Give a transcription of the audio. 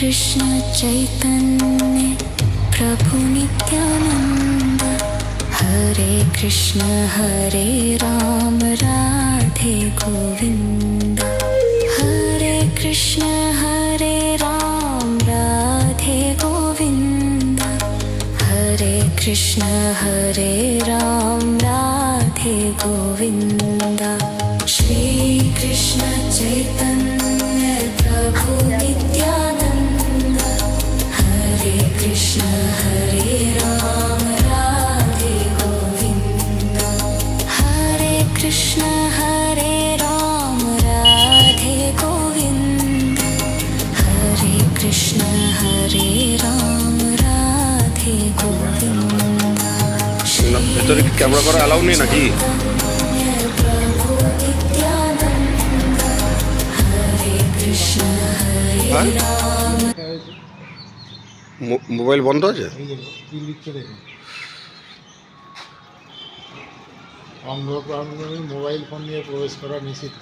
कृष्ण चैतन्य प्रभु नित्यानंद। हरे कृष्ण राधे गोविंद। हरे कृष्ण राम राधे गोविंद। हरे कृष्ण राम राधे गोविंद। श्री कृष्ण चैतन्य प्रभु नित्यानंद। हरे कृष्ण राम राधे गोविंद। हरे कृष्ण राम राधे गोविंद। हरे कृष्ण राम राधे गोविंद। ভেতরে কি ক্যামেরা করা অ্যালাউ নেই নাকি? মোবাইল বন্ধ আছে? অঙ্গ প্রত্যঙ্গে মোবাইল ফোন নিয়ে প্রবেশ করা নিষিদ্ধ।